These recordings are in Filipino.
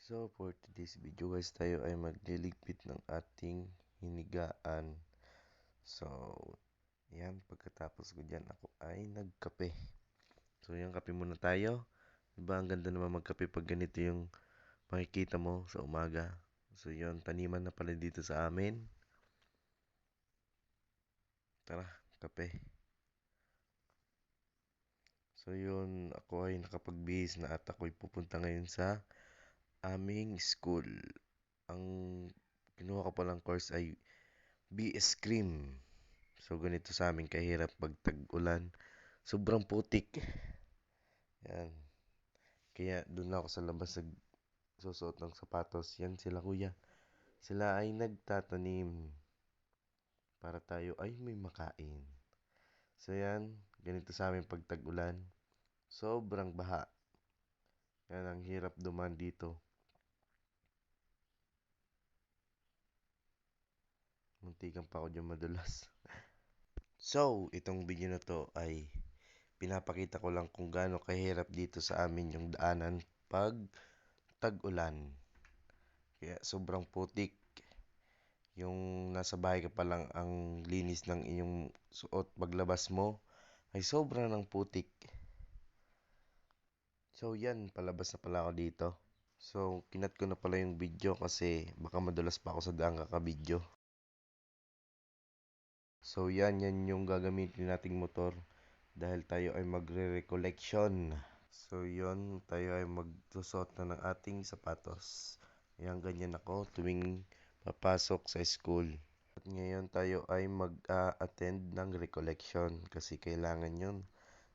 So for today's video guys, tayo ay magliligpit ng ating hinigaan. So, yan, pagkatapos ko dyan, ako ay nagkape. So yan, kape muna tayo. Diba, ang ganda naman magkape pag ganito yung makikita mo sa umaga. So yun, taniman na pala dito sa amin. Tara, kape. So yun, ako ay nakapagbihis na at ako'y pupunta ngayon sa aming school. Ang kinuha ko palang course ay BS Cream. So ganito sa amin kahirap pag tag-ulan. Sobrang putik. Yan. Kaya doon ako sa labas nagsusuot ng sapatos. Yan sila kuya. Sila ay nagtatanim para tayo ay may makain. So yan, ganito sa amin pag tag-ulan. Sobrang baha. Yan, ang hirap duman dito. Muntikan pa ako dyan madulas. So, itong video na to ay pinapakita ko lang kung gaano kahirap dito sa amin yung daanan pag tag-ulan. Kaya sobrang putik. Yung nasa bahay ka pa lang ang linis ng inyong suot paglabas mo ay sobra ng putik. So yan, palabas na pala ako dito. So kinat ko na pala yung video kasi baka madulas pa ako sa daan kaka-video. So yan yung gagamitin nating motor dahil tayo ay magre-recollection. So yun, tayo ay magsusot na ng ating sapatos. Ayan, ganyan ako tuwing papasok sa school. At ngayon tayo ay mag-attend ng recollection kasi kailangan yun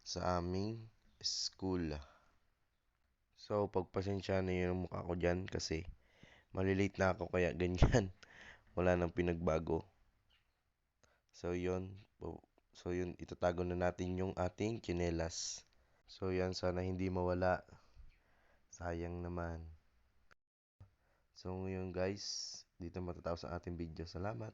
sa aming school. So pagpasensya na yun ang mukha ko dyan kasi malilate na ako kaya ganyan. Wala nang pinagbago. So yun, itatago na natin yung ating tsinelas. So yan, sana hindi mawala. Sayang naman. So ngayon guys, dito matatapos ang ating video. Salamat.